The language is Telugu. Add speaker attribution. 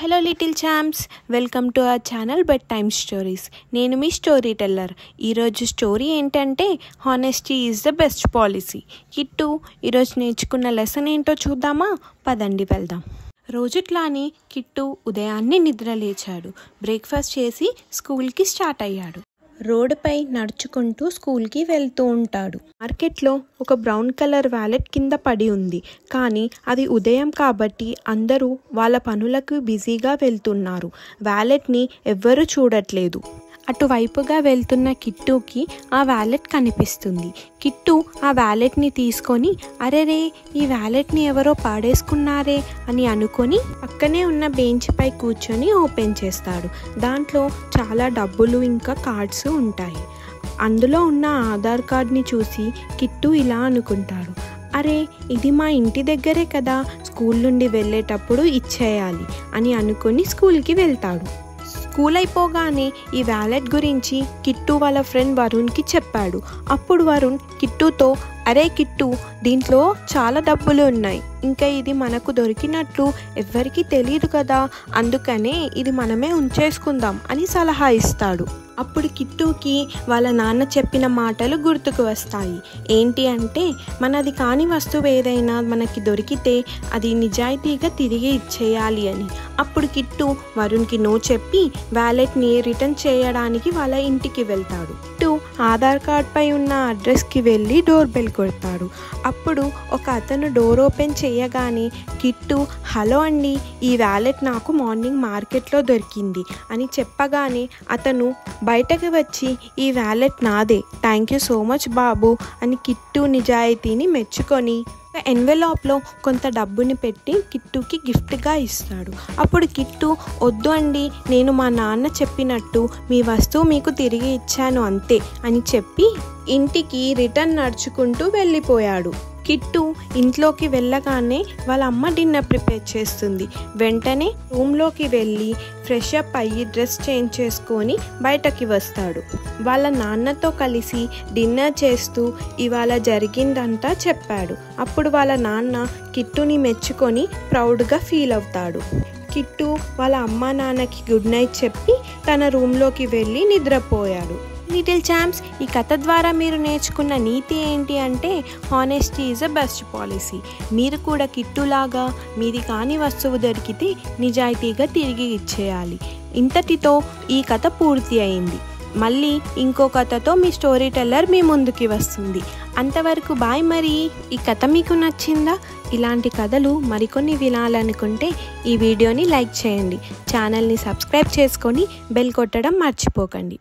Speaker 1: Hello little champs, welcome to our channel bed time stories. నేను మీ స్టోరీ టెల్లర్. ఈరోజు స్టోరీ ఏంటంటే honesty is the best policy. Kittu ఈరోజు నేర్చుకున్న లెసన్ ఏంటో చూద్దామా? పదండి వెళ్దాం. రోజుట్లానే కిట్టు ఉదయాన్నే నిద్ర లేచాడు. బ్రేక్ఫాస్ట్ చేసి స్కూల్కి స్టార్ట్ అయ్యాడు. రోడ్డుపై నడుచుకుంటూ స్కూల్కి వెళ్తూ ఉంటాడు. మార్కెట్లో ఒక బ్రౌన్ కలర్ వ్యాలెట్ కింద పడి ఉంది. కానీ అది ఉదయం కాబట్టి అందరూ వాళ్ళ పనులకు బిజీగా వెళ్తున్నారు. వ్యాలెట్ని ఎవ్వరూ చూడట్లేదు. అటువైపుగా వెళ్తున్న కిట్టుకి ఆ వ్యాలెట్ కనిపిస్తుంది. కిట్టు ఆ వ్యాలెట్ని తీసుకొని అరెరే, ఈ వ్యాలెట్ని ఎవరో పాడేసుకున్నారే అని అనుకొని పక్కనే ఉన్న బెంచ్పై కూర్చొని ఓపెన్ చేస్తాడు. దాంట్లో చాలా డబ్బులు ఇంకా కార్డ్స్ ఉంటాయి. అందులో ఉన్న ఆధార్ కార్డ్ని చూసి కిట్టు ఇలా అనుకుంటాడు, అరే ఇది మా ఇంటి దగ్గరే కదా, స్కూల్ నుండి వెళ్ళేటప్పుడు ఇచ్చేయాలి అని అనుకొని స్కూల్కి వెళ్తాడు. స్కూల్ అయిపోగానే ఈ వ్యాలెట్ గురించి కిట్టు వాళ్ళ ఫ్రెండ్ వరుణ్కి చెప్పాడు. అప్పుడు వరుణ్ కిట్టుతో, అరే కిట్టు, దీంట్లో చాలా డబ్బులు ఉన్నాయి, ఇంకా ఇది మనకు దొరికినట్లు ఎవ్వరికీ తెలియదు కదా, అందుకనే ఇది మనమే ఉంచేసుకుందాం అని సలహా ఇస్తాడు. అప్పుడు కిట్టుకి వాళ్ళ నాన్న చెప్పిన మాటలు గుర్తుకు వస్తాయి. ఏంటి అంటే, మనది కాని వస్తువు ఏదైనా మనకి దొరికితే అది నిజాయితీగా తిరిగి ఇచ్చేయాలి అని. అప్పుడు కిట్టు వరుణ్కి నో చెప్పి వ్యాలెట్ని రిటర్న్ చేయడానికి వాళ్ళ ఇంటికి వెళ్తాడు. కిట్టు ఆధార్ కార్డ్పై ఉన్న అడ్రస్కి వెళ్ళి డోర్ బెల్ కొడతాడు. అప్పుడు ఒక అతను డోర్ ఓపెన్ చేయగానే కిట్టు, హలో అండి, ఈ వ్యాలెట్ నాకు మార్నింగ్ మార్కెట్లో దొరికింది అని చెప్పగానే అతను బయటకు వచ్చి, ఈ వ్యాలెట్ నాదే, థ్యాంక్ యూ సో మచ్ బాబు అని కిట్టు నిజాయితీని మెచ్చుకొని ఎన్వెలాప్లో కొంత డబ్బుని పెట్టి కిట్టుకి గిఫ్ట్గా ఇస్తాడు. అప్పుడు కిట్టు, వద్దు అండి, నేను మా నాన్న చెప్పినట్టు మీ వస్తువు మీకు తిరిగి ఇచ్చాను అంతే అని చెప్పి ఇంటికి రిటర్న్ నడుచుకుంటూ వెళ్ళిపోయాడు. కిట్టు ఇంట్లోకి వెళ్ళగానే వాళ్ళ అమ్మ డిన్నర్ ప్రిపేర్ చేస్తుంది. వెంటనే రూమ్లోకి వెళ్ళి ఫ్రెష్ అప్ అయ్యి డ్రెస్ చేంజ్ చేసుకొని బయటకి వస్తాడు. వాళ్ళ నాన్నతో కలిసి డిన్నర్ చేస్తూ ఇవాళ జరిగిందంతా చెప్పాడు. అప్పుడు వాళ్ళ నాన్న కిట్టుని మెచ్చుకొని ప్రౌడ్గా ఫీల్ అవుతాడు. కిట్టు వాళ్ళ అమ్మా నాన్నకి గుడ్ నైట్ చెప్పి తన రూమ్లోకి వెళ్ళి నిద్రపోయాడు. లిటిల్ ఛాంప్స్, ఈ కథ ద్వారా మీరు నేర్చుకున్న నీతి ఏంటి అంటే honesty is a best policy. మీరు కూడా కిట్టులాగా మీది కాని వస్తువు దొరికితే నిజాయితీగా తిరిగి ఇచ్చేయాలి. ఇంతటితో ఈ కథ పూర్తి అయింది. మళ్ళీ ఇంకో కథతో మీ స్టోరీ టెల్లర్ మీ ముందుకి వస్తుంది. అంతవరకు బాయ్. మరి ఈ కథ మీకు నచ్చిందా? ఇలాంటి కథలు మరికొన్ని వినాలనుకుంటే ఈ వీడియోని లైక్ చేయండి. ఛానల్ని సబ్స్క్రైబ్ చేసుకొని బెల్ కొట్టడం మర్చిపోకండి.